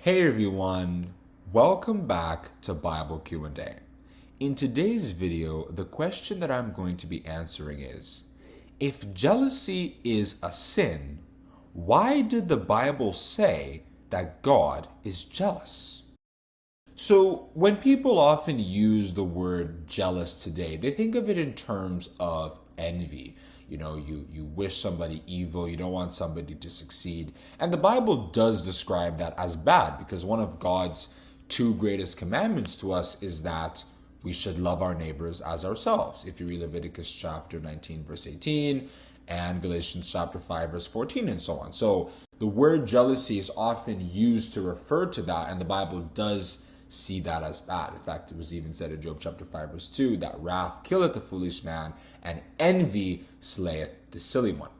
Hey everyone, welcome back to Bible Q&A. In today's video, the question that I'm going to be answering is, if jealousy is a sin, why did the Bible say that God is jealous? So, when people often use the word jealous today, they think of it in terms of envy. You wish somebody evil, you don't want somebody to succeed. And the Bible does describe that as bad because one of God's two greatest commandments to us is that we should love our neighbors as ourselves. If you read Leviticus chapter 19, verse 18, and Galatians chapter 5, verse 14, and so on. So, the word jealousy is often used to refer to that, and the Bible does see that as bad. In fact, it was even said in Job chapter 5 verse 2 that wrath killeth the foolish man and envy slayeth the silly one.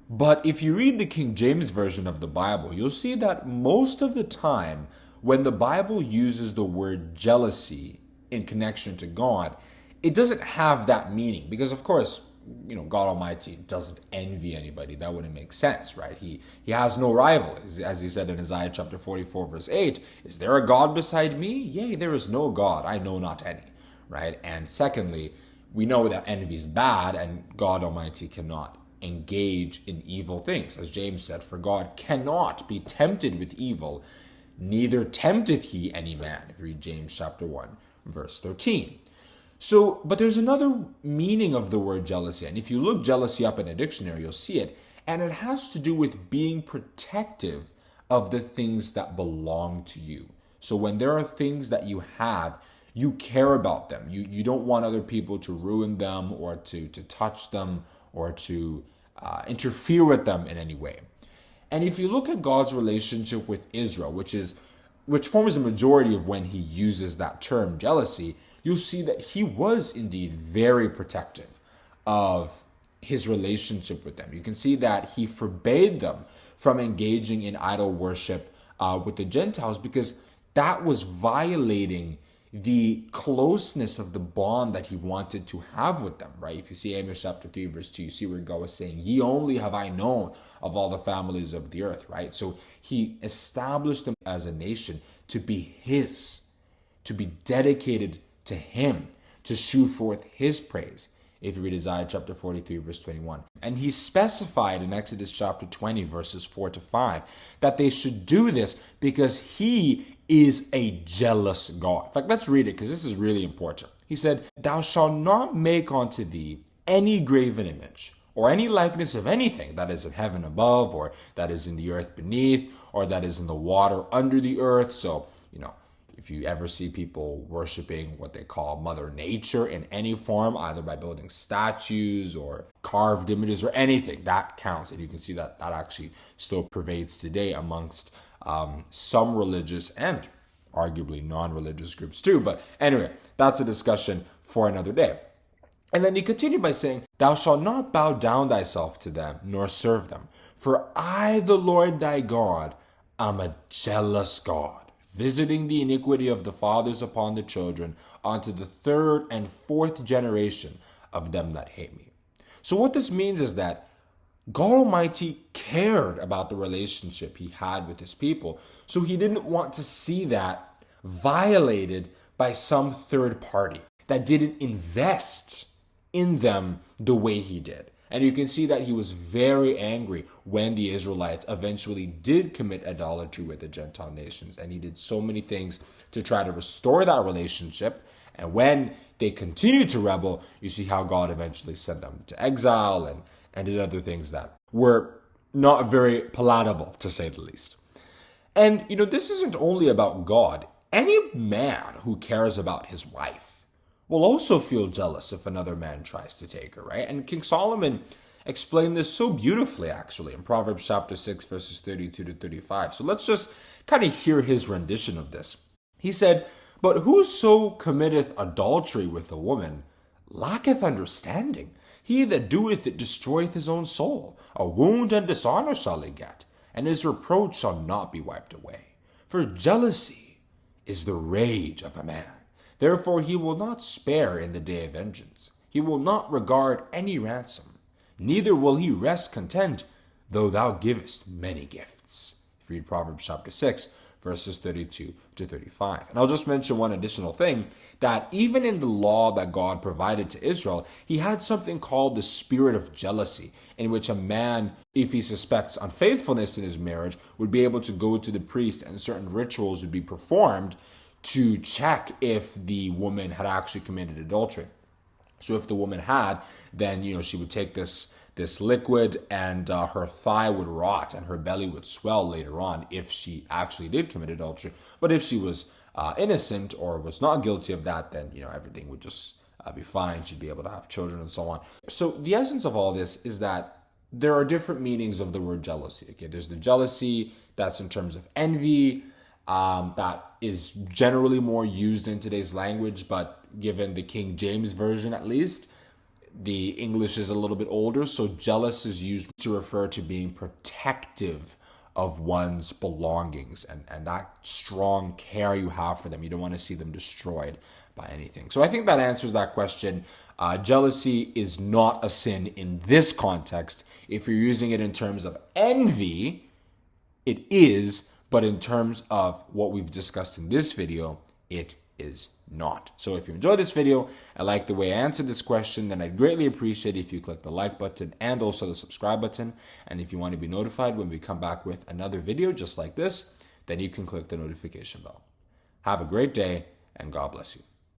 But if you read the King James Version of the Bible, you'll see that most of the time when the Bible uses the word jealousy in connection to God, it doesn't have that meaning because, of course, God Almighty doesn't envy anybody. That wouldn't make sense, right? He has no rival. As he said in Isaiah chapter 44, verse 8, is there a God beside me? Yea, there is no God. I know not any, right? And secondly, we know that envy is bad and God Almighty cannot engage in evil things. As James said, for God cannot be tempted with evil, neither tempteth he any man. If you read James chapter 1, verse 13. So, but there's another meaning of the word jealousy. And if you look jealousy up in a dictionary, you'll see it. And it has to do with being protective of the things that belong to you. So when there are things that you have, you care about them. You don't want other people to ruin them or to touch them or to interfere with them in any way. And if you look at God's relationship with Israel, which forms the majority of when he uses that term, jealousy, you'll see that he was indeed very protective of his relationship with them. You can see that he forbade them from engaging in idol worship with the Gentiles because that was violating the closeness of the bond that he wanted to have with them, right? If you see Amos chapter 3, verse 2, you see where God was saying, ye only have I known of all the families of the earth, right? So he established them as a nation to be his, to be dedicated to him, to shew forth his praise. If you read Isaiah chapter 43, verse 21. And he specified in Exodus chapter 20, verses 4 to 5, that they should do this because he is a jealous God. In fact, let's read it because this is really important. He said, thou shalt not make unto thee any graven image, or any likeness of anything that is in heaven above, or that is in the earth beneath, or that is in the water under the earth. So, if you ever see people worshiping what they call Mother Nature in any form, either by building statues or carved images or anything, that counts. And you can see that actually still pervades today amongst some religious and arguably non-religious groups too. But anyway, that's a discussion for another day. And then he continued by saying, thou shalt not bow down thyself to them, nor serve them. For I, the Lord thy God, am a jealous God, visiting the iniquity of the fathers upon the children, unto the third and fourth generation of them that hate me. So what this means is that God Almighty cared about the relationship he had with his people. So he didn't want to see that violated by some third party that didn't invest in them the way he did. And you can see that he was very angry when the Israelites eventually did commit idolatry with the Gentile nations. And he did so many things to try to restore that relationship. And when they continued to rebel, you see how God eventually sent them to exile and did other things that were not very palatable, to say the least. And, this isn't only about God. Any man who cares about his wife will also feel jealous if another man tries to take her, right? And King Solomon explained this so beautifully, actually, in Proverbs chapter 6, verses 32 to 35. So let's just kind of hear his rendition of this. He said, but whoso committeth adultery with a woman lacketh understanding. He that doeth it destroyeth his own soul. A wound and dishonor shall he get, and his reproach shall not be wiped away. For jealousy is the rage of a man. Therefore he will not spare in the day of vengeance. He will not regard any ransom. Neither will he rest content, though thou givest many gifts. If you read Proverbs chapter 6, verses 32 to 35. And I'll just mention one additional thing, that even in the law that God provided to Israel, he had something called the spirit of jealousy, in which a man, if he suspects unfaithfulness in his marriage, would be able to go to the priest and certain rituals would be performed to check if the woman had actually committed adultery. So if the woman had, then she would take this liquid, and her thigh would rot and her belly would swell later on if she actually did commit adultery. But if she was innocent or was not guilty of that, then everything would just be fine. She'd be able to have children and so on. So the essence of all this is that there are different meanings of the word jealousy. Okay, there's the jealousy that's in terms of envy, that is generally more used in today's language, but given the King James Version at least, the English is a little bit older, so jealous is used to refer to being protective of one's belongings and that strong care you have for them. You don't want to see them destroyed by anything. So I think that answers that question. Jealousy is not a sin in this context. If you're using it in terms of envy, it is, but in terms of what we've discussed in this video, it is not. So if you enjoyed this video and like the way I answered this question, then I'd greatly appreciate if you click the like button and also the subscribe button. And if you want to be notified when we come back with another video just like this, then you can click the notification bell. Have a great day and God bless you.